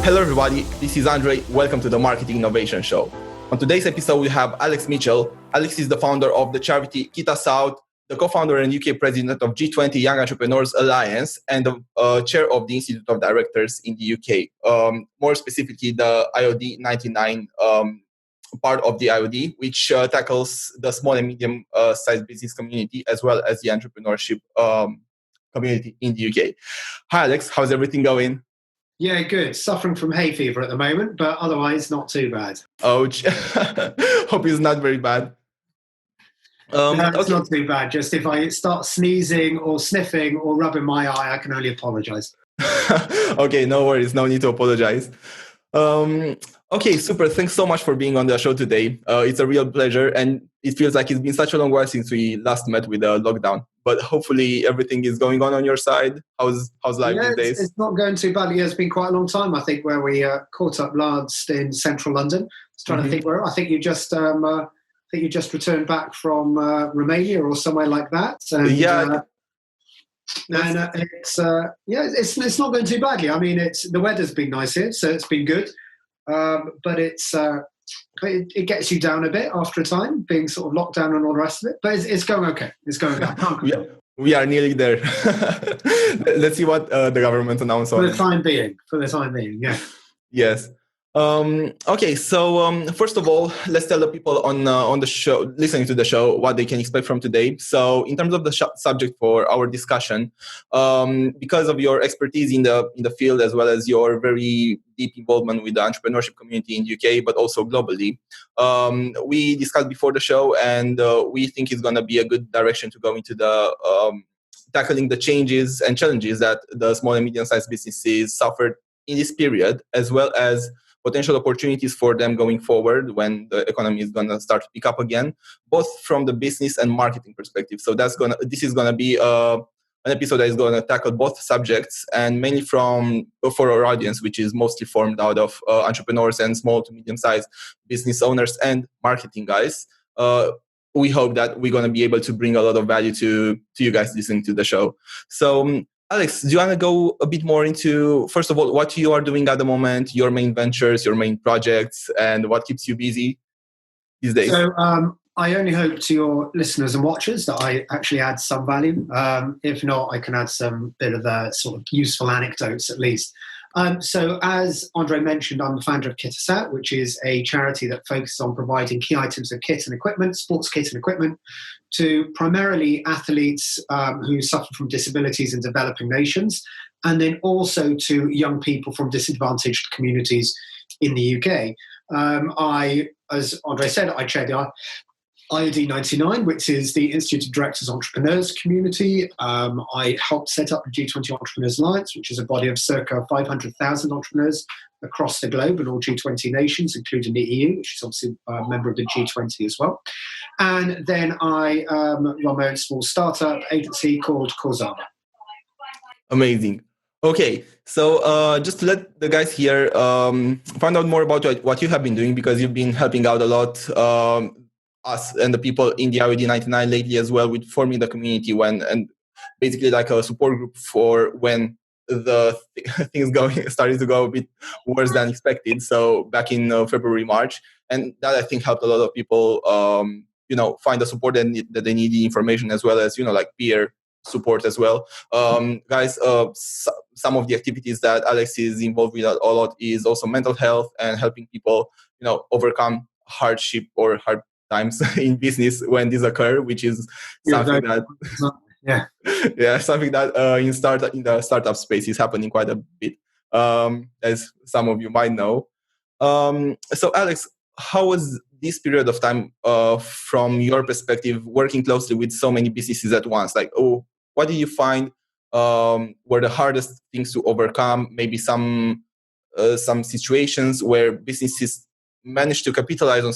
Hello everybody, this is Andrei. Welcome to the Marketing Innovation Show. On today's episode, we have Alex Mitchell. Alex is the founder of the charity KitUsOut, the co-founder and UK president of G20 Young Entrepreneurs Alliance, and the chair of the Institute of Directors in the UK. More specifically, the IOD 99 part of the IOD, which tackles the small and medium-sized business community as well as the entrepreneurship community in the UK. Hi, Alex. How's everything going? Yeah, good. Suffering from hay fever at the moment, but otherwise not too bad. Ouch. Hope it's not very bad. No, it's not too bad. Just if I start sneezing or sniffing or rubbing my eye, I can only apologize. Okay, no worries. No need to apologize. Okay, super. Thanks so much for being on the show today. It's a real pleasure, and it feels like it's been such a long while since we last met with the lockdown. But hopefully everything is going on your side. How's life these days? It's not going too badly. It's been quite a long time, I think, where we caught up last in central London. I was trying to think where. I think you just returned back from Romania or somewhere like that. And, it's not going too badly. I mean, the weather's been nice here, so it's been good. But it gets you down a bit after a time, being sort of locked down and all the rest of it. But it's going okay. It's going good. We are nearly there. Let's see what the government announced on. For the time being, yeah. Yes. Okay, so first of all, let's tell the people on the show, listening to the show, what they can expect from today. So, in terms of the subject for our discussion, because of your expertise in the field as well as your very deep involvement with the entrepreneurship community in the UK, but also globally, we discussed before the show, and we think it's going to be a good direction to go into the tackling the changes and challenges that the small and medium-sized businesses suffered in this period, as well as potential opportunities for them going forward when the economy is going to start to pick up again, both from the business and marketing perspective. So this is going to be an episode that is going to tackle both subjects, and mainly for our audience, which is mostly formed out of entrepreneurs and small to medium-sized business owners and marketing guys. We hope that we're going to be able to bring a lot of value to you guys listening to the show. So, Alex, do you want to go a bit more into, first of all, what you are doing at the moment, your main ventures, your main projects, and what keeps you busy these days? So I only hope to your listeners and watchers that I actually add some value. If not, I can add some bit of sort of useful anecdotes at least. So as Andrei mentioned, I'm the founder of KitUsOut, which is a charity that focuses on providing key items of kit and equipment, sports kit and equipment, to primarily athletes who suffer from disabilities in developing nations, and then also to young people from disadvantaged communities in the UK. As Andrei said, I chair the IOD 99, which is the Institute of Directors Entrepreneurs community. I helped set up the G20 Entrepreneurs Alliance, which is a body of circa 500,000 entrepreneurs across the globe in all G20 nations, including the EU, which is obviously a member of the G20 as well. And then I run my own small startup agency called KitUsOut. Amazing. Okay, so just to let the guys here find out more about what you have been doing, because you've been helping out a lot, us and the people in the IOD 99 lately as well, with forming the community and basically like a support group for when the things started to go a bit worse than expected. So back in February, March, and that I think helped a lot of people, find the support that they need, the information as well as, like peer support as well. Guys, some of the activities that Alex is involved with a lot is also mental health and helping people, overcome hardship or hard times in business when these occur, which is something something that in the startup space is happening quite a bit, as some of you might know. So Alex, how was this period of time from your perspective, working closely with so many businesses at once? Like, what did you find were the hardest things to overcome? Maybe some situations where businesses managed to capitalize on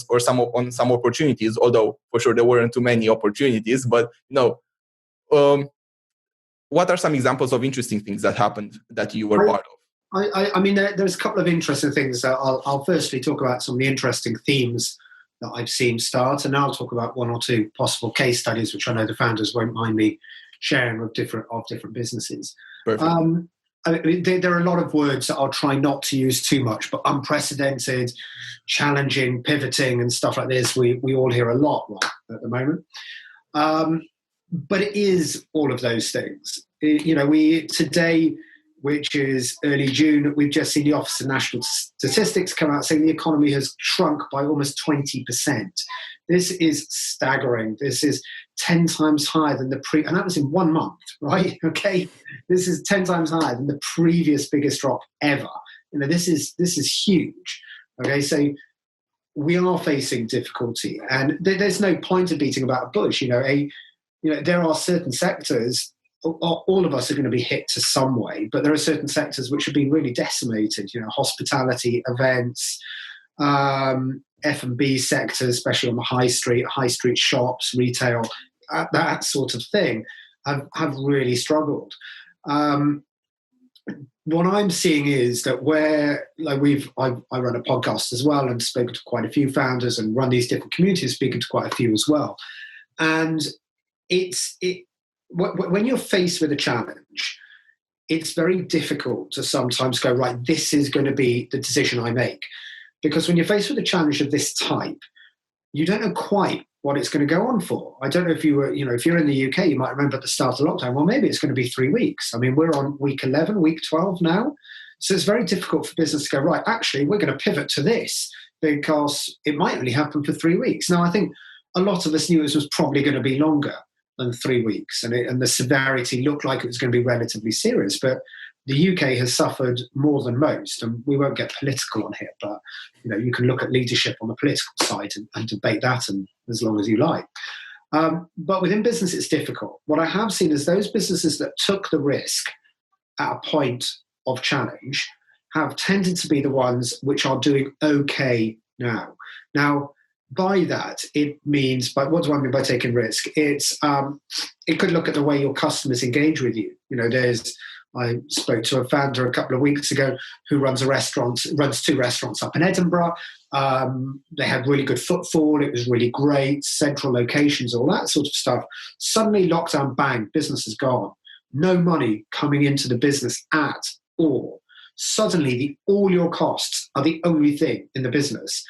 some opportunities, although for sure there weren't too many opportunities. But what are some examples of interesting things that happened that you were part of? I mean, there's a couple of interesting things. I'll firstly talk about some of the interesting themes that I've seen start, and I'll talk about one or two possible case studies, which I know the founders won't mind me sharing of different businesses. Perfect. I mean, there are a lot of words that I'll try not to use too much, but unprecedented, challenging, pivoting, and stuff like this, we all hear a lot at the moment. But it is all of those things. Today, which is early June, we've just seen the Office of National Statistics come out saying the economy has shrunk by almost 20%. This is staggering. This is 10 times higher than and that was in 1 month, right? Okay, this is 10 times higher than the previous biggest drop ever. This is huge. Okay, so we are facing difficulty, and there's no point of beating about a bush. There are certain sectors. All of us are going to be hit to some way, but there are certain sectors which have been really decimated. Hospitality, events, F&B sectors, especially on the high street shops, retail, that sort of thing, have really struggled. What I'm seeing is that I run a podcast as well and spoken to quite a few founders and run these different communities, speaking to quite a few as well. And when you're faced with a challenge, it's very difficult to sometimes go, right, this is going to be the decision I make. Because when you're faced with a challenge of this type, you don't know quite what it's going to go on for. I don't know if if you're in the UK, you might remember at the start of lockdown, well, maybe it's going to be 3 weeks. I mean, we're on week 11, week 12 now. So it's very difficult for business to go, right, actually, we're going to pivot to this because it might only happen for 3 weeks. Now, I think a lot of us knew it was probably going to be longer than 3 weeks, and the severity looked like it was going to be relatively serious. But the UK has suffered more than most, and we won't get political on here, but you can look at leadership on the political side and debate that, and as long as you like. But within business, it's difficult. What I have seen is those businesses that took the risk at a point of challenge have tended to be the ones which are doing okay now. Now, by that, it means, but what do I mean by taking risk? It could look at the way your customers engage with you. I spoke to a founder a couple of weeks ago who runs 2 restaurants up in Edinburgh. They had really good footfall. It was really great, central locations, all that sort of stuff. Suddenly lockdown, bang, business is gone. No money coming into the business at all. Suddenly all your costs are the only thing in the business.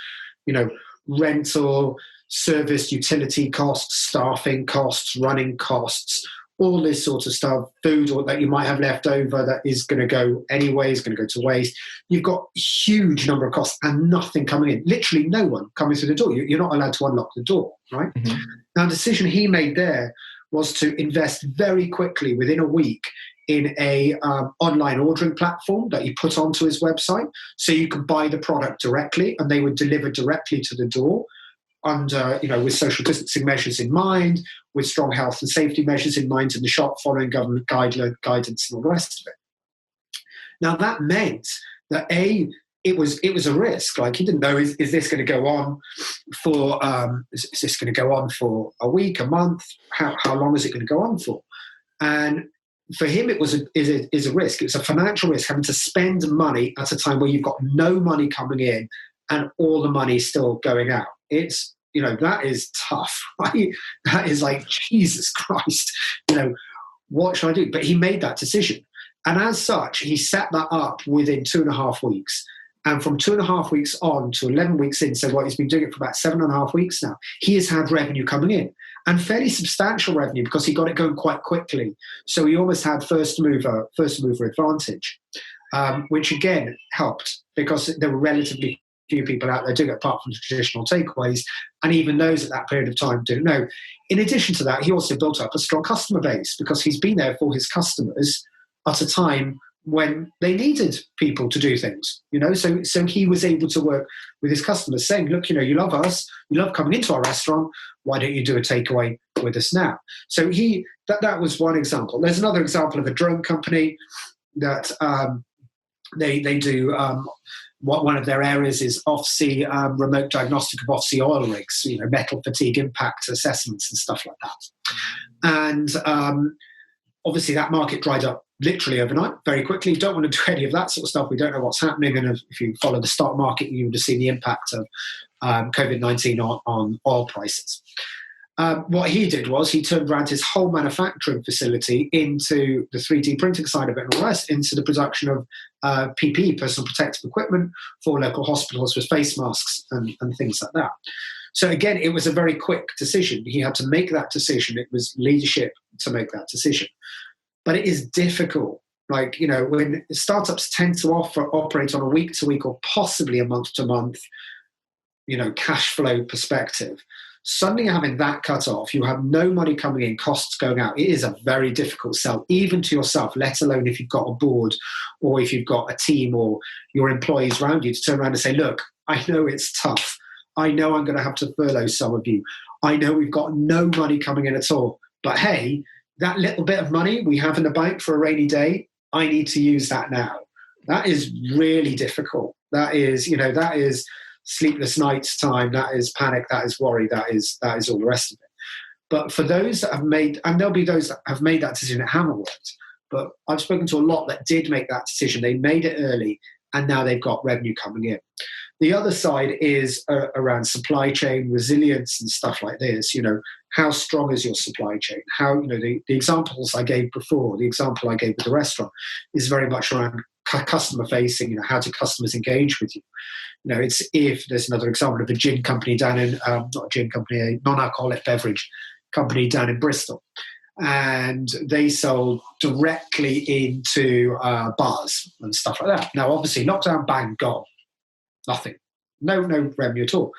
Rental, service, utility costs, staffing costs, running costs, all this sort of stuff, food or that you might have left over that is going to go anyway, is going to go to waste. You've got a huge number of costs and nothing coming in. Literally no one coming through the door. You're not allowed to unlock the door, right? Mm-hmm. Now, the decision he made there was to invest very quickly within a week in a online ordering platform that he put onto his website, so you could buy the product directly and they would deliver directly to the door under, with social distancing measures in mind, with strong health and safety measures in mind in the shop, following government guidance and all the rest of it. Now that meant that it was a risk. Like, he didn't know, is this going to go on for is this going to go on for a week, a month? How long is it going to go on for? And for him, it was a risk. It's a financial risk, having to spend money at a time where you've got no money coming in and all the money still going out. It's, that is tough, right? That is like, Jesus Christ, what should I do? But he made that decision. And as such, he set that up within 2.5 weeks. And from 2.5 weeks on to 11 weeks in, so he's been doing it for about 7.5 weeks now, he has had revenue coming in, and fairly substantial revenue because he got it going quite quickly. So he almost had first mover advantage, which again helped because there were relatively few people out there doing it apart from the traditional takeaways, and even those at that period of time didn't know. In addition to that, he also built up a strong customer base because he's been there for his customers at a time when they needed people to do things, so he was able to work with his customers saying, look, you love us, you love coming into our restaurant, why don't you do a takeaway with us now? So that was one example. There's another example of a drone company that they do, one of their areas is off-sea, remote diagnostic of off-sea oil rigs, metal fatigue impact assessments and stuff like that. And obviously that market dried up literally overnight, very quickly. You don't want to do any of that sort of stuff. We don't know what's happening. And if you follow the stock market, you would have seen the impact of COVID-19 on oil prices. What he did was he turned around his whole manufacturing facility into the 3D printing side of it and all the rest, into the production of PPE, personal protective equipment, for local hospitals with face masks and things like that. So again, it was a very quick decision. He had to make that decision. It was leadership to make that decision. But it is difficult. Like, when startups tend to operate on a week-to-week or possibly a month-to-month, cash flow perspective, suddenly having that cut off, you have no money coming in, costs going out. It is a very difficult sell, even to yourself, let alone if you've got a board or if you've got a team or your employees around you to turn around and say, look, I know it's tough. I know I'm going to have to furlough some of you. I know we've got no money coming in at all. But hey, that little bit of money we have in the bank for a rainy day, I need to use that now. That is really difficult. That is sleepless nights time. That is panic. That is worry. That is all the rest of it. But for those that have made, and there'll be those that have made that decision that haven't worked, but I've spoken to a lot that did make that decision. They made it early and now they've got revenue coming in. The other side is around supply chain resilience and stuff like this. How strong is your supply chain? How, the examples I gave before, the example I gave with the restaurant is very much around customer facing. How do customers engage with you? It's if there's another example of a gin company down in, not a gin company, a non-alcoholic beverage company down in Bristol. And they sold directly into bars and stuff like that. Now, obviously, lockdown, bang, gone. Nothing. No revenue at all.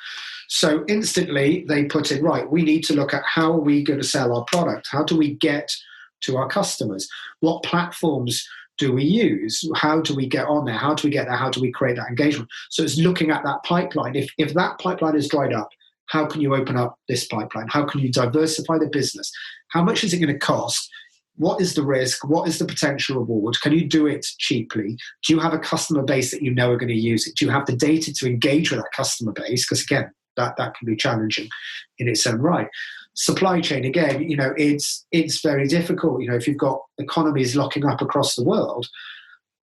So instantly they put in, right, we need to look at how are we going to sell our product? How do we get to our customers? What platforms do we use? How do we get on there? How do we get there? How do we create that engagement? So it's looking at that pipeline. If that pipeline is dried up, how can you open up this pipeline? How can you diversify the business? How much is it going to cost? What is the risk? What is the potential reward? Can you do it cheaply? Do you have a customer base that you know are going to use it? Do you have the data to engage with that customer base? Because again, that can be challenging in its own right. Supply chain, again, it's very difficult. If you've got economies locking up across the world,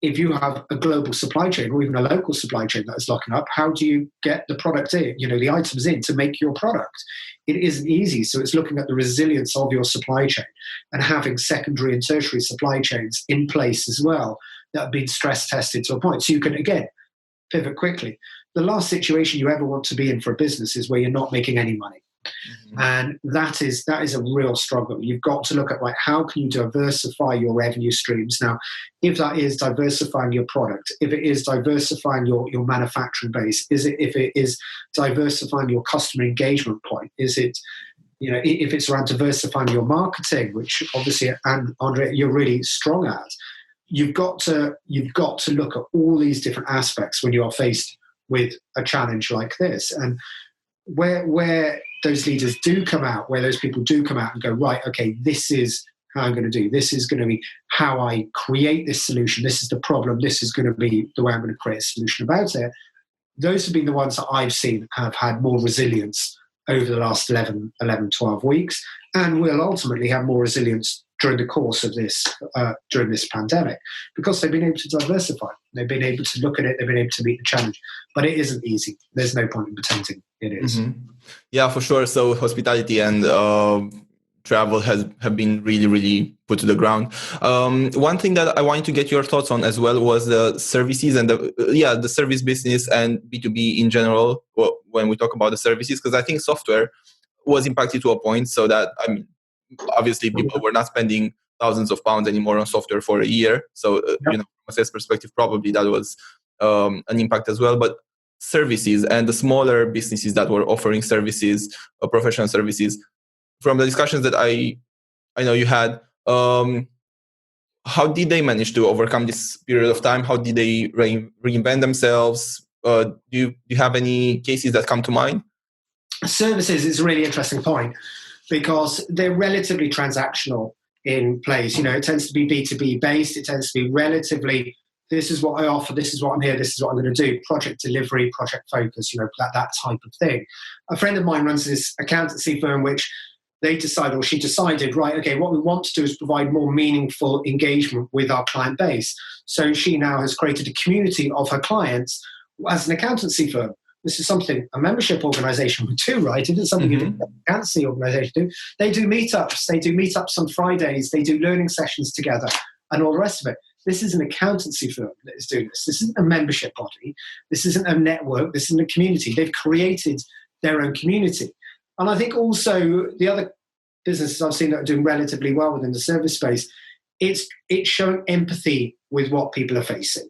if you have a global supply chain or even a local supply chain that is locking up, how do you get the product in, the items in to make your product? It isn't easy. So it's looking at the resilience of your supply chain and having secondary and tertiary supply chains in place as well that have been stress tested to a point. So you can, again, pivot quickly. The last situation you ever want to be in for a business is where you're not making any money. Mm-hmm. And that is a real struggle. You've got to look at how can you diversify your revenue streams. Now, if that is diversifying your product, if it is diversifying your manufacturing base, if it is diversifying your customer engagement point, is it, if it's around diversifying your marketing, which obviously, and Andrei, you're really strong at, you've got to look at all these different aspects when you are faced with a challenge like this. And where those leaders do come out, where those people do come out and go, right, okay, this is how I'm going to do. This is going to be how I create this solution. This is the problem. This is going to be the way I'm going to create a solution about it. Those have been the ones that I've seen have had more resilience over the last 11, 12 weeks, and will ultimately have more resilience during the course of this, during this pandemic, because they've been able to diversify. They've been able to look at it. They've been able to meet the challenge. But it isn't easy. There's no point in pretending it is. Mm-hmm. Yeah, for sure. So hospitality and travel have been really, really put to the ground. One thing that I wanted to get your thoughts on as well was the services and the service business and B2B in general. When we talk about the services, because I think software was impacted to a point so that, obviously people were not spending thousands of pounds anymore on software for a year. So, from a sales perspective, probably that was an impact as well. But services and the smaller businesses that were offering services, professional services, from the discussions that I know you had, how did they manage to overcome this period of time? How did they reinvent themselves? Do you have any cases that come to mind? Services is a really interesting point, because they're relatively transactional in place. It tends to be B2B based. It tends to be relatively, this is what I offer, this is what I'm here, this is what I'm going to do, project delivery, project focus, that type of thing. A friend of mine runs this accountancy firm, which she decided, right, okay, what we want to do is provide more meaningful engagement with our client base. So she now has created a community of her clients as an accountancy firm, This is something a membership organization would do, right? It is something a fancy organization do. They do meetups. They do meetups on Fridays. They do learning sessions together and all the rest of it. This is an accountancy firm that is doing this. This isn't a membership body. This isn't a network. This isn't a community. They've created their own community. And I think also the other businesses I've seen that are doing relatively well within the service space, it's showing empathy with what people are facing,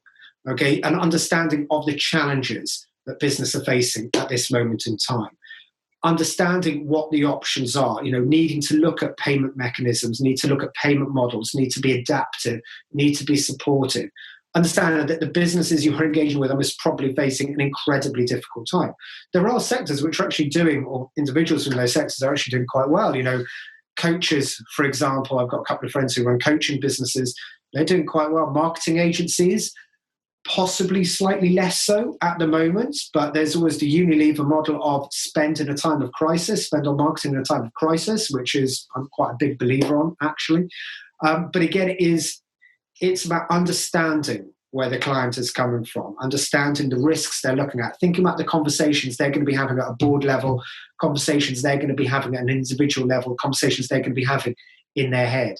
okay, and understanding of the challenges that business are facing at this moment in time. Understanding what the options are, needing to look at payment mechanisms, need to look at payment models, need to be adaptive, need to be supportive. Understanding that the businesses you're engaging with are most probably facing an incredibly difficult time. There are sectors which are actually doing, or individuals in those sectors are actually doing quite well. Coaches, for example, I've got a couple of friends who run coaching businesses. They're doing quite well. Marketing agencies, possibly slightly less so at the moment, but there's always the Unilever model of spend in a time of crisis, spend on marketing in a time of crisis, which is I'm quite a big believer on, actually. But again, it's about understanding where the client is coming from, understanding the risks they're looking at, thinking about the conversations they're going to be having at a board level, conversations they're going to be having at an individual level, conversations they're going to be having in their head.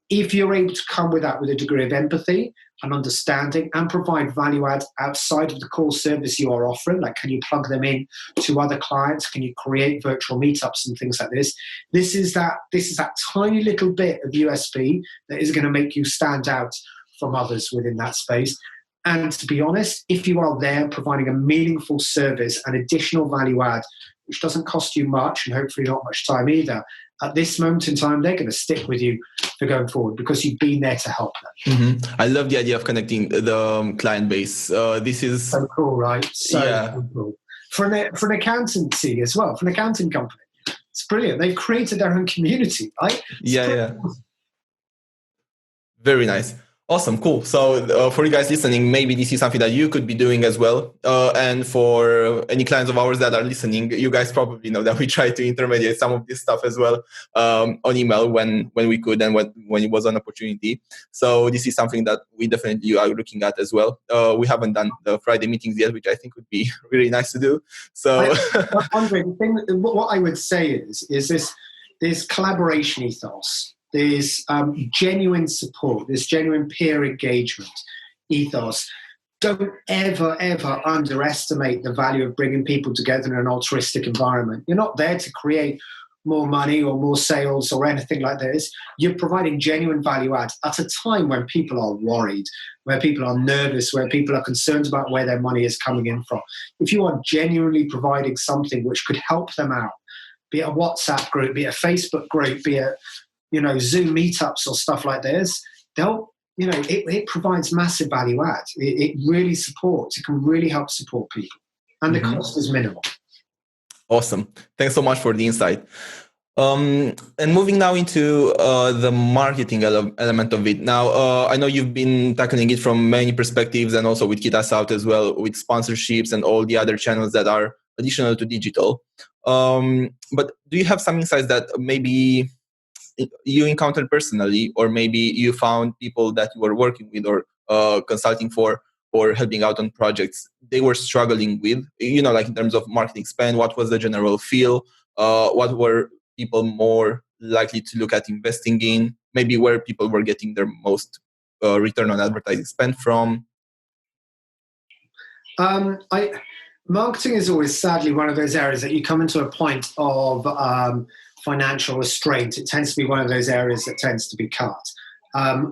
If you're able to come with that with a degree of empathy and understanding and provide value add outside of the core service you are offering, like can you plug them in to other clients? Can you create virtual meetups and things like this? This is that tiny little bit of USP that is going to make you stand out from others within that space. And to be honest, if you are there providing a meaningful service and additional value add, which doesn't cost you much and hopefully not much time either, at this moment in time, they're going to stick with you for going forward because you've been there to help them. I love the idea of connecting the client base. This is so cool, right? So cool. For an accountancy as well, for an accounting company, it's brilliant. They've created their own community, right? Very nice. Awesome, cool. So for you guys listening, maybe this is something that you could be doing as well. And for any clients of ours that are listening, you guys probably know that we try to intermediate some of this stuff as well on email when we could and when it was an opportunity. So this is something that we definitely are looking at as well. We haven't done the Friday meetings yet, which I think would be really nice to do. So, Andrei, what I would say is this collaboration ethos. There's genuine support, there's genuine peer engagement ethos. Don't ever underestimate the value of bringing people together in an altruistic environment. You're not there to create more money or more sales or anything like this. You're providing genuine value add at a time when people are worried, where people are nervous, where people are concerned about where their money is coming in from. If you are genuinely providing something which could help them out, be it a WhatsApp group, be it a Facebook group, be it Zoom meetups or stuff like this, it provides massive value add. It really supports. It can really help support people. And the cost is minimal. Awesome. Thanks so much for the insight. And moving now into the marketing element of it. Now, I know you've been tackling it from many perspectives and also with KitUsOut as well, with sponsorships and all the other channels that are additional to digital. But do you have some insights that maybe you encountered personally, or maybe you found people that you were working with or consulting for or helping out on projects they were struggling with, like in terms of marketing spend? What was the general feel? What were people more likely to look at investing in? Maybe where people were getting their most return on advertising spend from? Marketing is always sadly one of those areas that you come into a point of financial restraint. It tends to be one of those areas that tends to be cut. I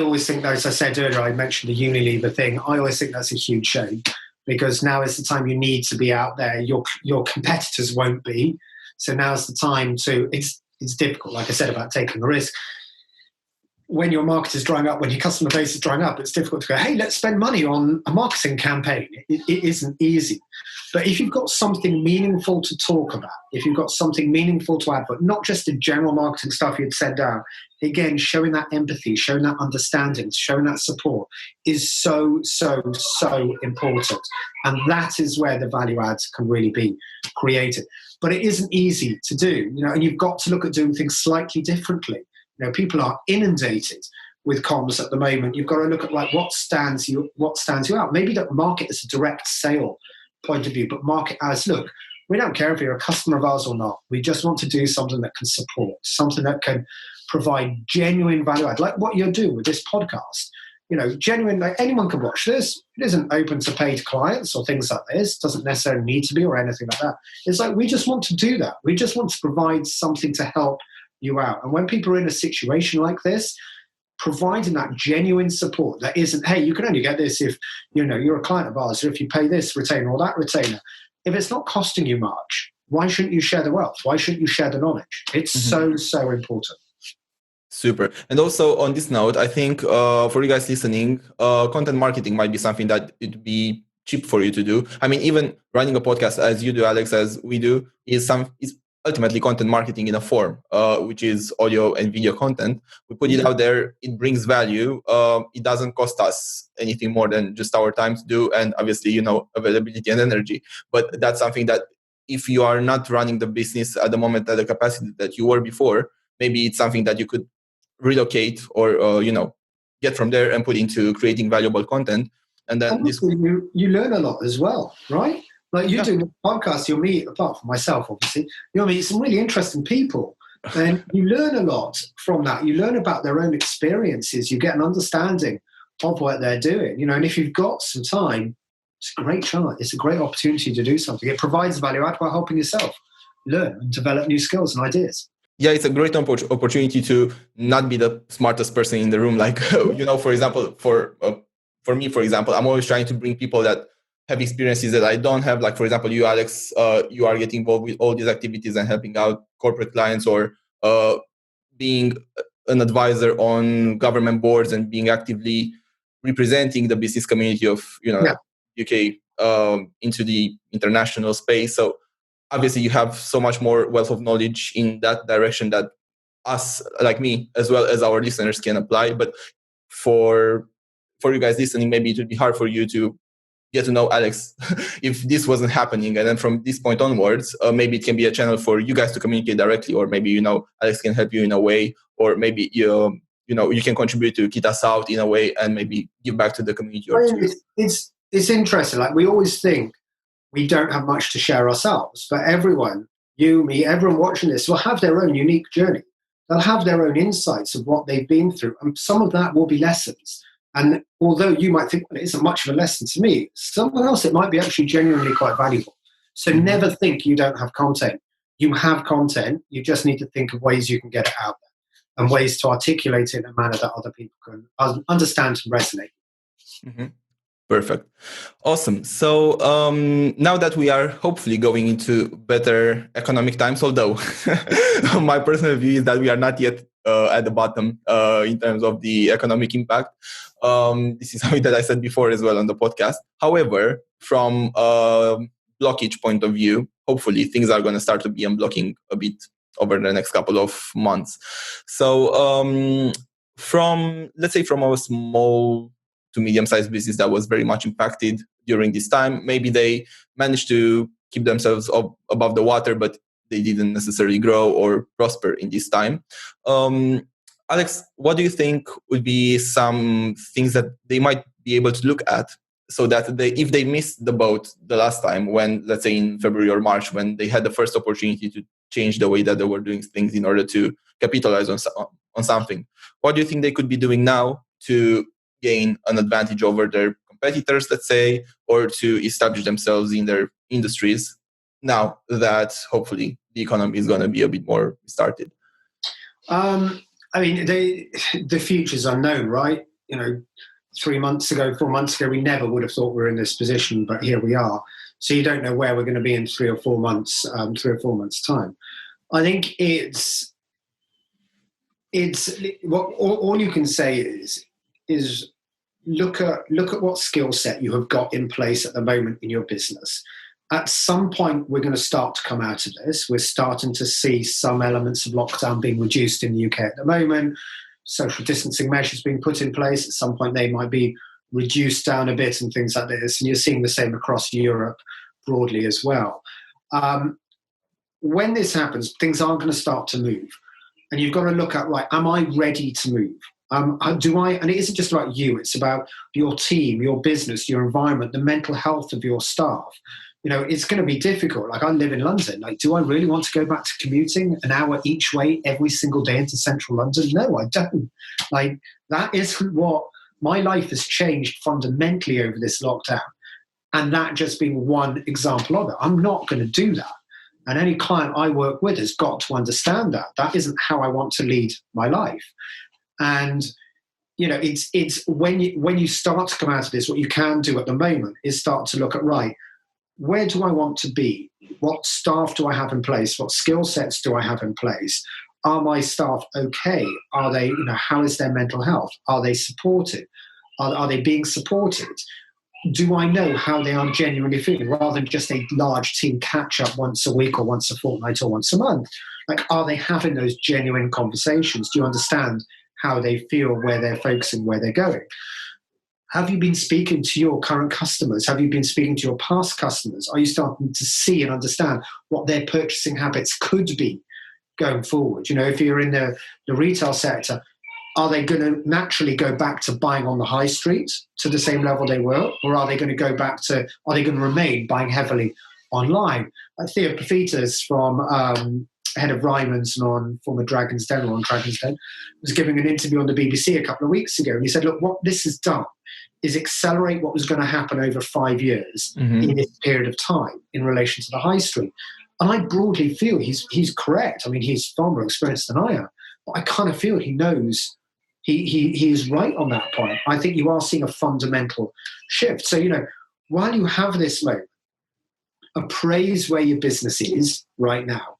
always think, as I said earlier, I mentioned the Unilever thing. I always think that's a huge shame because now is the time you need to be out there. Your competitors won't be. So now's the time to, it's difficult, like I said, about taking the risk. When your market is drying up, when your customer base is drying up, it's difficult to go, hey, let's spend money on a marketing campaign. It isn't easy. But if you've got something meaningful to talk about, if you've got something meaningful to advert, not just the general marketing stuff you'd send down, again, showing that empathy, showing that understanding, showing that support is so important. And that is where the value adds can really be created. But it isn't easy to do, and you've got to look at doing things slightly differently. People are inundated with comms at the moment. You've got to look at like what stands you out. Maybe don't market as a direct sale point of view, but market as, look, we don't care if you're a customer of ours or not. We just want to do something that can support, something that can provide genuine value add, like what you're doing with this podcast. You know, genuine, like anyone can watch this. It isn't open to paid clients or things like this. It doesn't necessarily need to be or anything like that. It's like, we just want to do that. We just want to provide something to help you out. And when people are in a situation like this, providing that genuine support that isn't, hey, you can only get this if, you know, you're a client of ours, or if you pay this retainer or that retainer. If it's not costing you much, why shouldn't you share the wealth? Why shouldn't you share the knowledge? It's so important. Super. And also on this note, I think for you guys listening, content marketing might be something that it'd be cheap for you to do. I mean, even running a podcast as you do, Alex, as we do, is ultimately content marketing in a form, which is audio and video content. We put it out there. It brings value. It doesn't cost us anything more than just our time to do, and obviously, you know, availability and energy. But that's something that if you are not running the business at the moment at the capacity that you were before, maybe it's something that you could relocate or get from there and put into creating valuable content. And then you learn a lot as well, right? Like you doing a podcast, you'll meet, apart from myself obviously, you'll meet some really interesting people, and you learn a lot from that. You learn about their own experiences. You get an understanding of what they're doing, you know. And if you've got some time, it's a great chance. It's a great opportunity to do something. It provides value add while helping yourself learn and develop new skills and ideas. Yeah, it's a great opportunity to not be the smartest person in the room. Like, you know, for example, for me, for example, I'm always trying to bring people that have experiences that I don't have. Like, for example, you, Alex, you are getting involved with all these activities and helping out corporate clients, or being an advisor on government boards and being actively representing the business community of, UK into the international space. So obviously you have so much more wealth of knowledge in that direction that us, like me, as well as our listeners, can apply. But for you guys listening, maybe it would be hard for you to get to know Alex if this wasn't happening. And then from this point onwards, maybe it can be a channel for you guys to communicate directly, or maybe, Alex can help you in a way, or maybe you can contribute to KitUsOut in a way and maybe give back to the community. It's interesting. Like, we always think we don't have much to share ourselves, but everyone, you, me, everyone watching this will have their own unique journey. They'll have their own insights of what they've been through, and some of that will be lessons. And although you might think, well, it isn't much of a lesson to me, someone else, it might be actually genuinely quite valuable. So never think you don't have content. You have content. You just need to think of ways you can get it out there and ways to articulate it in a manner that other people can understand and resonate. Mm-hmm. Perfect. Awesome. So now that we are hopefully going into better economic times, although my personal view is that we are not yet at the bottom in terms of the economic impact. This is something that I said before as well on the podcast. However, from a blockage point of view, hopefully things are going to start to be unblocking a bit over the next couple of months. So from our small to medium-sized business that was very much impacted during this time, maybe they managed to keep themselves above the water, but they didn't necessarily grow or prosper in this time. Alex, what do you think would be some things that they might be able to look at so that if they missed the boat the last time, when, let's say in February or March, when they had the first opportunity to change the way that they were doing things in order to capitalize on something, what do you think they could be doing now to gain an advantage over their competitors, let's say, or to establish themselves in their industries now that hopefully the economy is going to be a bit more started? I mean, the future's unknown, right? 3 months ago, 4 months ago, we never would have thought we were in this position, but here we are. So you don't know where we're going to be in 3 or 4 months, 3 or 4 months' time. I think it's what all you can say is look at what skill set you have got in place at the moment in your business. At some point, we're going to start to come out of this. We're starting to see some elements of lockdown being reduced in the UK at the moment. Social distancing measures being put in place. At some point, they might be reduced down a bit and things like this. And you're seeing the same across Europe broadly as well. When this happens, things are going to start to move. And you've got to look at, right, am I ready to move? And it isn't just about you, it's about your team, your business, your environment, the mental health of your staff. It's going to be difficult. Like, I live in London. Like, do I really want to go back to commuting an hour each way every single day into central London? No, I don't. Like, that isn't what my life has changed fundamentally over this lockdown. And that just being one example of it. I'm not going to do that. And any client I work with has got to understand that. That isn't how I want to lead my life. And it's when you start to come out of this, what you can do at the moment is start to look at, right, where do I want to be? What staff do I have in place? What skill sets do I have in place? Are my staff okay? Are they, how is their mental health? Are they supported? Are they being supported? Do I know how they are genuinely feeling, rather than just a large team catch up once a week or once a fortnight or once a month? Like, are they having those genuine conversations? Do you understand how they feel, where they're focusing, where they're going? Have you been speaking to your current customers? Have you been speaking to your past customers? Are you starting to see and understand what their purchasing habits could be going forward? If you're in the retail sector, are they going to naturally go back to buying on the high street to the same level they were? Or are they going to remain buying heavily online? Theo Pafitas from head of Ryman's and on former Dragon's Den, was giving an interview on the BBC a couple of weeks ago. And he said, look, what this has done is accelerate what was going to happen over 5 years in this period of time in relation to the high street. And I broadly feel he's correct. I mean, he's far more experienced than I am, but I kind of feel he knows he is right on that point. I think you are seeing a fundamental shift. So, while you have this moment, appraise where your business is right now.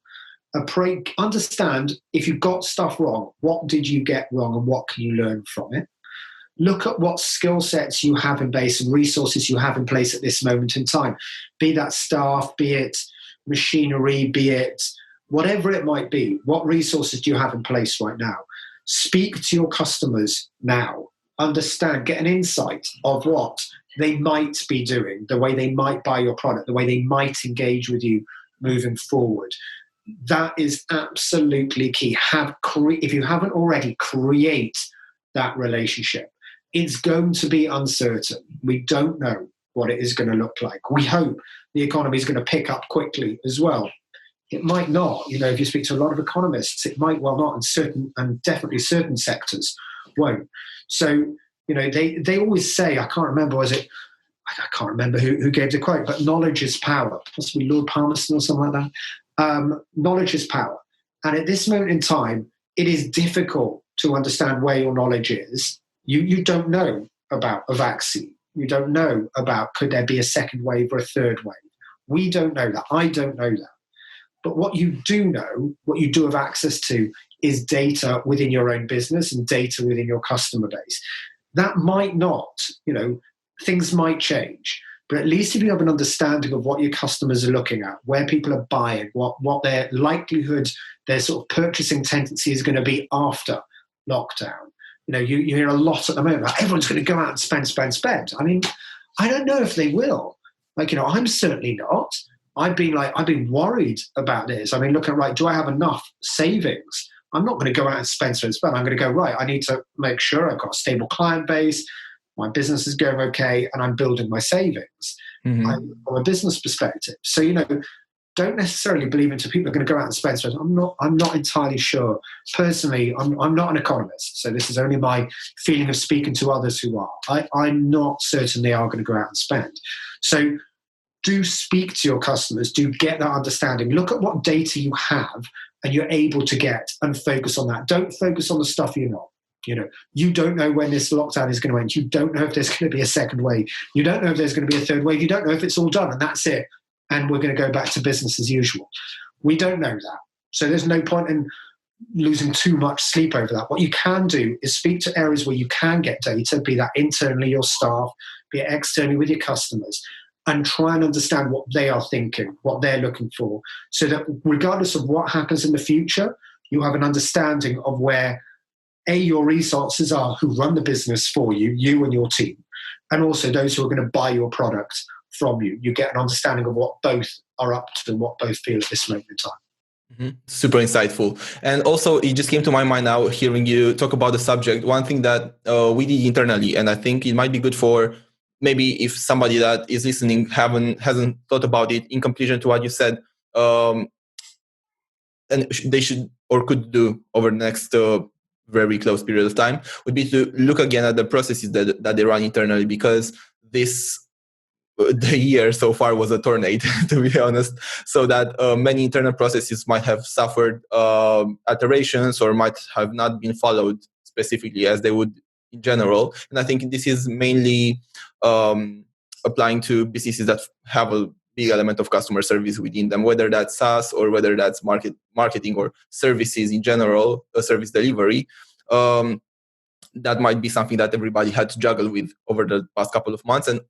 Understand if you got stuff wrong, what did you get wrong and what can you learn from it? Look at what skill sets you have in place and resources you have in place at this moment in time. Be that staff, be it machinery, be it whatever it might be. What resources do you have in place right now? Speak to your customers now. Understand, get an insight of what they might be doing, the way they might buy your product, the way they might engage with you moving forward. That is absolutely key. If you haven't already, create that relationship. It's going to be uncertain. We don't know what it is going to look like. We hope the economy is going to pick up quickly as well. It might not. If you speak to a lot of economists, it might well not, and definitely certain sectors won't. So, they always say, I can't remember who gave the quote, but knowledge is power. Possibly Lord Palmerston or something like that. Knowledge is power. And at this moment in time, it is difficult to understand where your knowledge is. You don't know about a vaccine. You don't know about, could there be a second wave or a third wave? We don't know that. I don't know that. But what you do know, what you do have access to, is data within your own business and data within your customer base. That might not, things might change. But at least if you have an understanding of what your customers are looking at, where people are buying, what their likelihood, their sort of purchasing tendency is going to be after lockdown. You hear a lot at the moment, like, everyone's going to go out and spend. I mean, I don't know if they will. I'm certainly not. I've been worried about this. I mean, looking, right, do I have enough savings? I'm not going to go out and spend. I'm going to go, right, I need to make sure I've got a stable client base, my business is going okay, and I'm building my savings from a business perspective. So, don't necessarily believe into people are going to go out and spend. I'm not entirely sure. Personally, I'm not an economist, so this is only my feeling of speaking to others who are. I'm not certain they are going to go out and spend. So do speak to your customers, do get that understanding. Look at what data you have and you're able to get and focus on that. Don't focus on the stuff you're not. You don't know when this lockdown is going to end. You don't know if there's going to be a second wave. You don't know if there's going to be a third wave. You don't know if it's all done and that's it. And we're going to go back to business as usual. We don't know that. So there's no point in losing too much sleep over that. What you can do is speak to areas where you can get data, be that internally your staff, be it externally with your customers, and try and understand what they are thinking, what they're looking for, so that regardless of what happens in the future, you have an understanding of where, A, your resources are, who run the business for you, you and your team, and also those who are going to buy your product from you. You get an understanding of what both are up to and what both feel at this moment in time. Super insightful. And also, it just came to my mind now hearing you talk about the subject. One thing that we did internally, and I think it might be good for maybe if somebody that is listening hasn't thought about it, in conclusion to what you said, um, and they should or could do over the next very close period of time would be to look again at the processes that they run internally, because the year so far was a tornado, to be honest. So that many internal processes might have suffered alterations or might have not been followed specifically as they would in general. And I think this is mainly applying to businesses that have a big element of customer service within them, whether that's SaaS or whether that's marketing or services in general, service delivery. That might be something that everybody had to juggle with over the past couple of months. And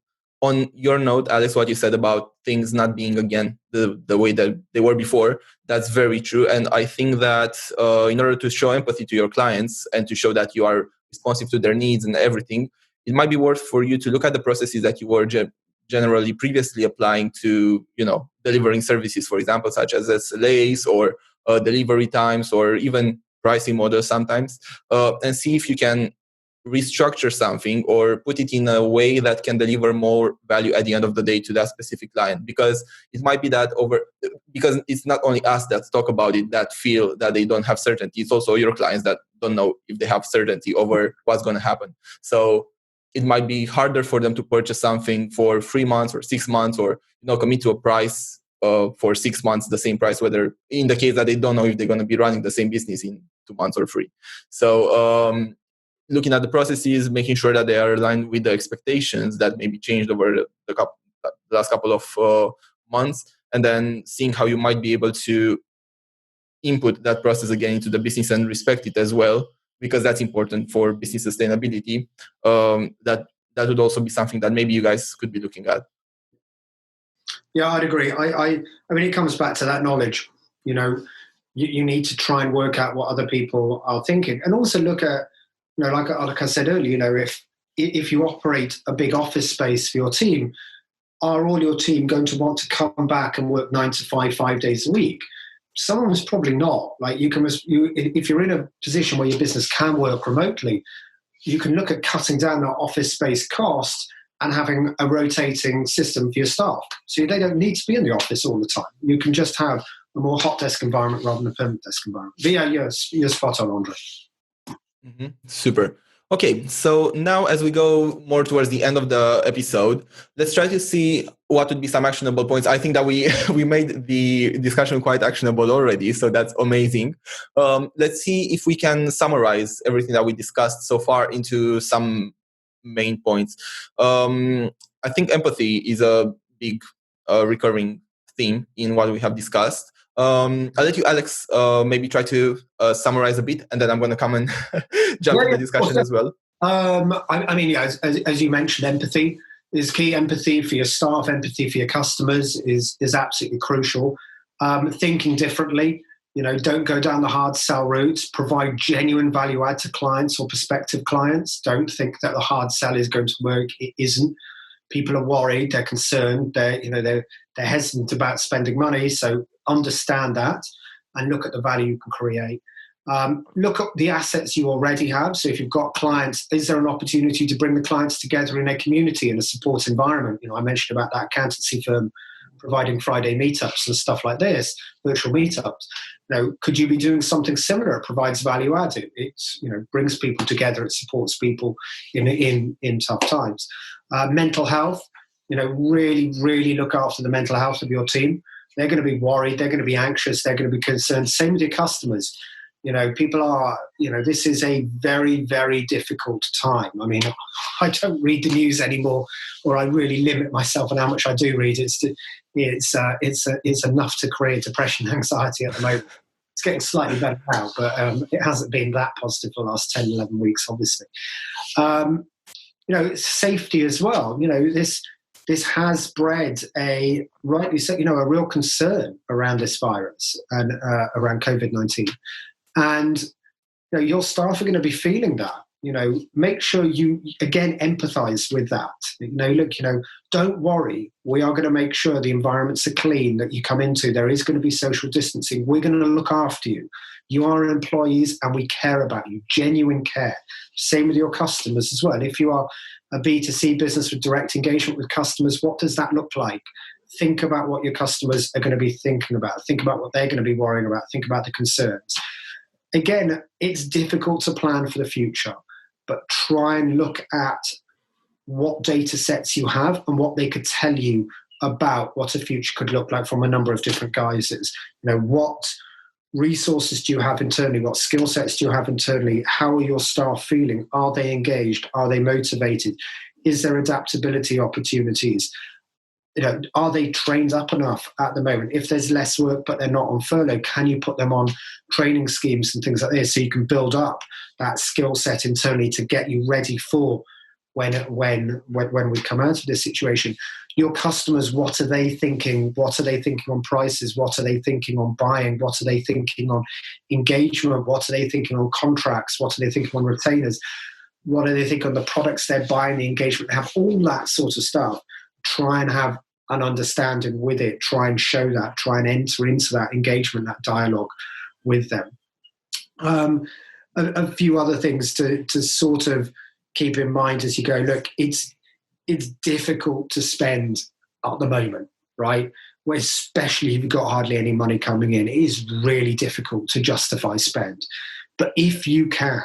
on your note, Alex, what you said about things not being again the way that they were before, that's very true. And I think that in order to show empathy to your clients and to show that you are responsive to their needs and everything, it might be worth for you to look at the processes that you were generally previously applying to, delivering services, for example, such as SLAs or delivery times or even pricing models sometimes, and see if you can restructure something or put it in a way that can deliver more value at the end of the day to that specific client. Because it might be that because it's not only us that talk about it that feel that they don't have certainty, it's also your clients that don't know if they have certainty over what's going to happen. So it might be harder for them to purchase something for 3 months or 6 months, or commit to a price for 6 months, the same price, whether in the case that they don't know if they're going to be running the same business in 2 months or 3. So looking at the processes, making sure that they are aligned with the expectations that maybe changed over the last couple of months, and then seeing how you might be able to input that process again into the business and respect it as well, because that's important for business sustainability. That would also be something that maybe you guys could be looking at. Yeah, I'd agree. I mean, it comes back to that knowledge. You need to try and work out what other people are thinking, and also look at, like I said earlier, if you operate a big office space for your team, are all your team going to want to come back and work 9 to 5, 5 days a week? Some of us probably not. Like if you're in a position where your business can work remotely, you can look at cutting down that office space cost and having a rotating system for your staff. So they don't need to be in the office all the time. You can just have a more hot desk environment rather than a permanent desk environment. But yeah, you're spot on, Andrei. Mm-hmm. Super. Okay, so now as we go more towards the end of the episode, let's try to see what would be some actionable points. I think that we made the discussion quite actionable already, so that's amazing. Let's see if we can summarize everything that we discussed so far into some main points. I think empathy is a big recurring theme in what we have discussed. I'll let you, Alex, maybe try to summarize a bit, and then I'm going to come and jump in the discussion as well. I mean, yeah, as you mentioned, empathy is key. Empathy for your staff, empathy for your customers is absolutely crucial. Thinking differently, don't go down the hard sell route. Provide genuine value add to clients or prospective clients. Don't think that the hard sell is going to work. It isn't. People are worried. They're concerned. They're hesitant about spending money. So understand that and look at the value you can create. Look at the assets you already have. So if you've got clients, is there an opportunity to bring the clients together in a community, in a support environment? I mentioned about that accountancy firm providing Friday meetups and stuff like this, virtual meetups. Could you be doing something similar? It provides value added. It brings people together. It supports people in tough times. Mental health. Really, really look after the mental health of your team. They're going to be worried. They're going to be anxious. They're going to be concerned. Same with your customers. People are, this is a very, very difficult time. I mean, I don't read the news anymore, or I really limit myself on how much I do read. It's enough to create depression and anxiety at the moment. It's getting slightly better now, but it hasn't been that positive for the last 10, 11 weeks, obviously. Safety as well. This has bred a real concern around this virus and around COVID-19. And your staff are going to be feeling that. make sure you, again, empathize with that. Look, don't worry. We are going to make sure the environments are clean that you come into. There is going to be social distancing. We're going to look after you. You are employees and we care about you. Genuine care. Same with your customers as well. If you are a B2C business with direct engagement with customers, what does that look like? Think about what your customers are going to be thinking about. Think about what they're going to be worrying about. Think about the concerns. Again, it's difficult to plan for the future, but try and look at what data sets you have and what they could tell you about what a future could look like from a number of different guises. What resources do you have internally? What skill sets do you have internally? How are your staff feeling? Are they engaged? Are they motivated? Is there adaptability opportunities? Are they trained up enough at the moment? If there's less work but they're not on furlough, can you put them on training schemes and things like this so you can build up that skill set internally to get you ready for when we come out of this situation? Your customers, what are they thinking? What are they thinking on prices? What are they thinking on buying? What are they thinking on engagement? What are they thinking on contracts? What are they thinking on retainers? What are they thinking on the products they're buying, the engagement they have, all that sort of stuff. Try and have an understanding with it. Try and show that. Try and enter into that engagement, that dialogue with them. A few other things to sort of keep in mind as you go. Look, it's difficult to spend at the moment, right? Where especially if you've got hardly any money coming in, it is really difficult to justify spend. But if you can,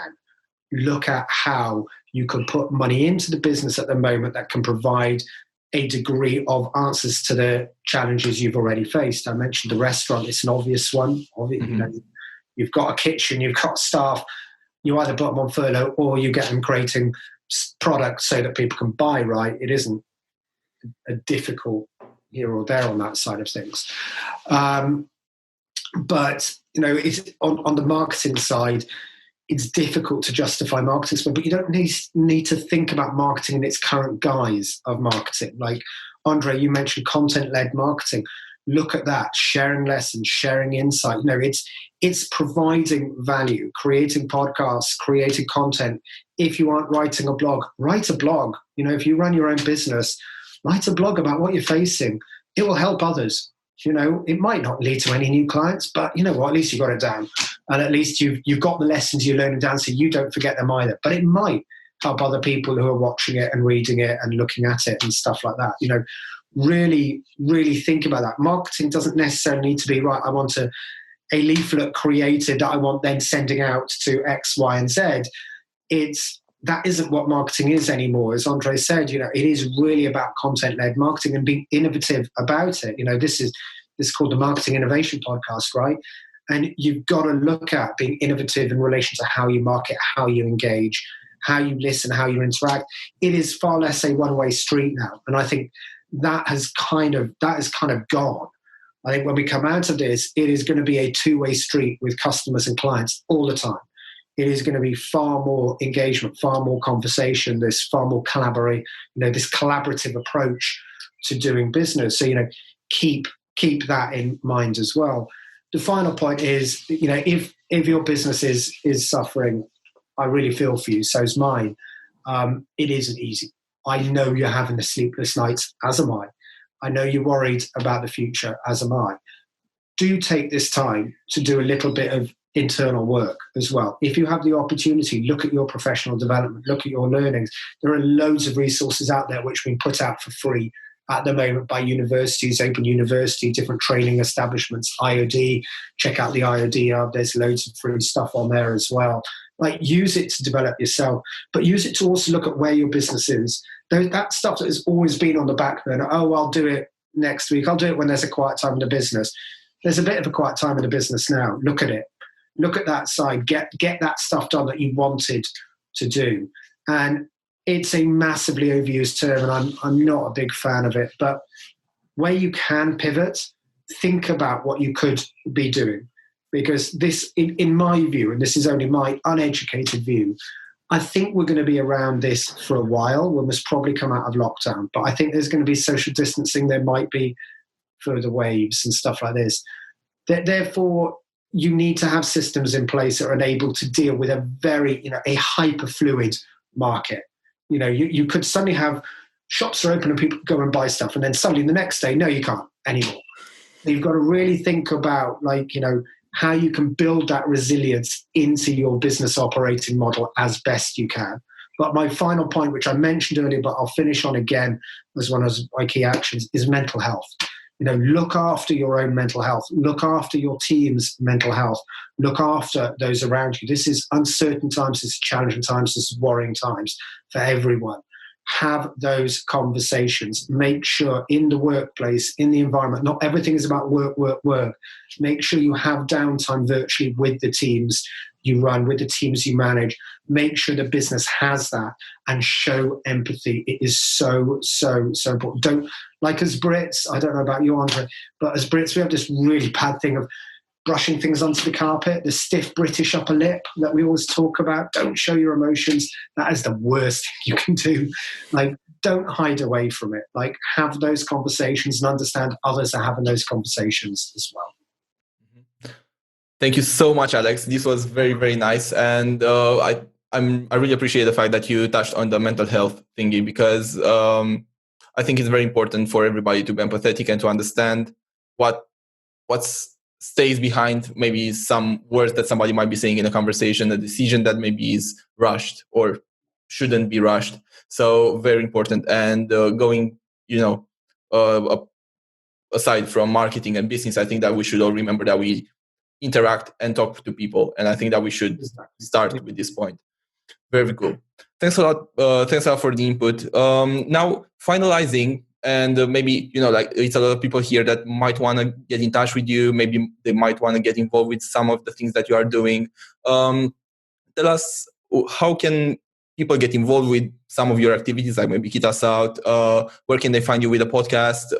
look at how you can put money into the business at the moment that can provide a degree of answers to the challenges you've already faced. I mentioned the restaurant. It's an obvious one. You've got a kitchen, you've got staff. You either put them on furlough or you get them creating products so that people can buy, right? It isn't a difficult here or there on that side of things. But, it's on the marketing side, it's difficult to justify marketing spend, but you don't need to think about marketing in its current guise of marketing. Like, Andrei, you mentioned content-led marketing. Look at that, sharing lessons, sharing insight. It's providing value, creating podcasts, creating content. If you aren't writing a blog, write a blog. If you run your own business, write a blog about what you're facing. It will help others. It might not lead to any new clients, but you know what? At least you got it down. And at least you've got the lessons you're learning down so you don't forget them either. But it might help other people who are watching it and reading it and looking at it and stuff like that. Really, really think about that. Marketing doesn't necessarily need to be, right, I want a leaflet created that I want then sending out to X, Y, and Z. That isn't what marketing is anymore. As Andrei said, it is really about content-led marketing and being innovative about it. This is called the Marketing Innovation Podcast, right? And you've got to look at being innovative in relation to how you market, how you engage, how you listen, how you interact. It is far less a one-way street now. And I think that is kind of gone. I think when we come out of this, it is going to be a two-way street with customers and clients all the time. It is going to be far more engagement, far more conversation. There's far more this collaborative approach to doing business. So, keep that in mind as well. The final point is, if your business is suffering, I really feel for you. So's mine. It isn't easy. I know you're having the sleepless nights, as am I. I know you're worried about the future, as am I. Do take this time to do a little bit of internal work as well. If you have the opportunity, look at your professional development, look at your learnings. There are loads of resources out there which have been put out for free at the moment by universities, Open University, different training establishments, IOD. Check out the IOD Hub. There's loads of free stuff on there as well. Use it to develop yourself, but use it to also look at where your business is. That stuff that has always been on the back burner. Oh, I'll do it next week. I'll do it when there's a quiet time in the business. There's a bit of a quiet time in the business now. Look at it. Look at that side. Get that stuff done that you wanted to do. And it's a massively overused term, and I'm not a big fan of it. But where you can pivot, think about what you could be doing. Because this, in my view, and this is only my uneducated view, I think we're going to be around this for a while. We must probably come out of lockdown. But I think there's going to be social distancing. There might be further waves and stuff like this. Therefore, you need to have systems in place that are able to deal with a very, a hyper fluid market. You could suddenly have shops are open and people go and buy stuff, and then suddenly the next day, no, you can't anymore. You've got to really think about how you can build that resilience into your business operating model as best you can. But my final point, which I mentioned earlier, but I'll finish on again as one of my key actions, is mental health. Look after your own mental health. Look after your team's mental health. Look after those around you. This is uncertain times. This is challenging times. This is worrying times for everyone. Have those conversations. Make sure in the workplace, in the environment, not everything is about work, work, work. Make sure you have downtime virtually with the teams you run, with the teams you manage. Make sure the business has that and show empathy. It is so, so, so important. Don't, like as Brits, I don't know about you, Andrei, but as Brits, we have this really bad thing of brushing things onto the carpet, the stiff British upper lip that we always talk about. Don't show your emotions. That is the worst thing you can do. Don't hide away from it. Have those conversations and understand others are having those conversations as well. Thank you so much, Alex. This was very, very nice. And I really appreciate the fact that you touched on the mental health thingy, because I think it's very important for everybody to be empathetic and to understand what stays behind maybe some words that somebody might be saying in a conversation, a decision that maybe is rushed or shouldn't be rushed. So very important. And going, aside from marketing and business, I think that we should all remember that we interact and talk to people. And I think that we should start with this point. Very cool. Thanks a lot. Thanks a lot for the input. Now, finalizing, and maybe, it's a lot of people here that might want to get in touch with you. Maybe they might want to get involved with some of the things that you are doing. Tell us, how can people get involved with some of your activities, like maybe KitUsOut? Where can they find you with a podcast?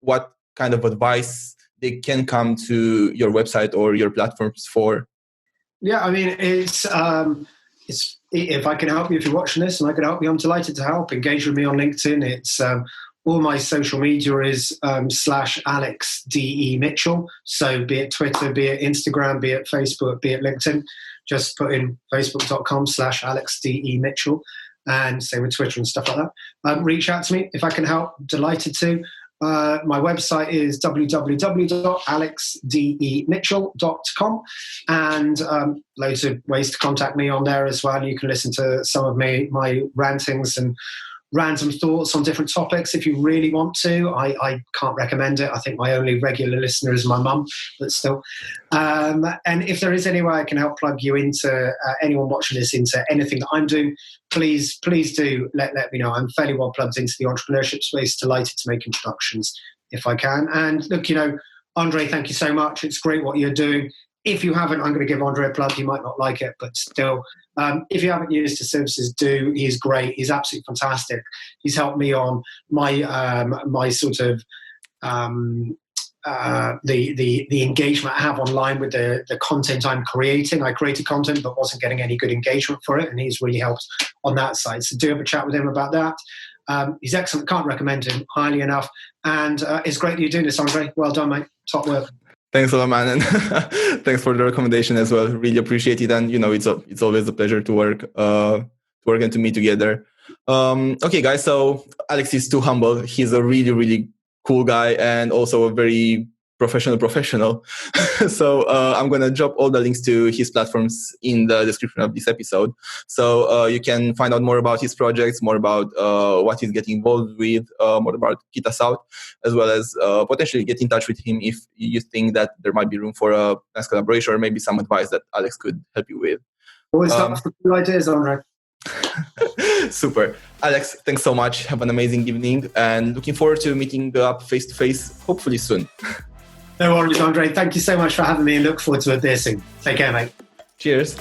What kind of advice they can come to your website or your platforms for? Yeah, I mean, it's if I can help you, if you're watching this and I can help you, I'm delighted to help. Engage with me on LinkedIn. It's all my social media is /Alex DE Mitchell. So be it Twitter, be it Instagram, be it Facebook, be it LinkedIn. Just put in facebook.com/Alex DE Mitchell, and same with Twitter and stuff like that. Reach out to me if I can help. Delighted to. My website is www.alexdemitchell.com, and loads of ways to contact me on there as well. You can listen to some of my rantings and random thoughts on different topics if you really want to. I can't recommend it. I think my only regular listener is my mum, but still. And if there is any way I can help plug you into anyone watching this into anything that I'm doing, please do let me know. I'm fairly well plugged into the entrepreneurship space. Delighted to make introductions if I can. And look, Andrei, thank you so much. It's great what you're doing. If you haven't, I'm going to give Andrei a plug. He might not like it, but still, if you haven't used his services, do. He's great. He's absolutely fantastic. He's helped me on my my sort of the engagement I have online with the content I'm creating. I created content but wasn't getting any good engagement for it, and he's really helped on that side. So do have a chat with him about that. He's excellent. Can't recommend him highly enough. And it's great that you're doing this, Andrei. Well done, mate. Top work. Thanks a lot, man, and thanks for the recommendation as well. Really appreciate it, and it's always a pleasure to work and to meet together. Okay, guys. So Alex is too humble. He's a really, really cool guy, and also a very professional. So I'm gonna drop all the links to his platforms in the description of this episode, so you can find out more about his projects, more about what he's getting involved with, more about KitUsOut, as well as potentially get in touch with him if you think that there might be room for a nice collaboration, or maybe some advice that Alex could help you with. Always lots of good ideas, Andrei. Super. Alex, thanks so much. Have an amazing evening, and looking forward to meeting up face to face, hopefully soon. No worries, Andrei. Thank you so much for having me, and look forward to it there soon. Take care, mate. Cheers.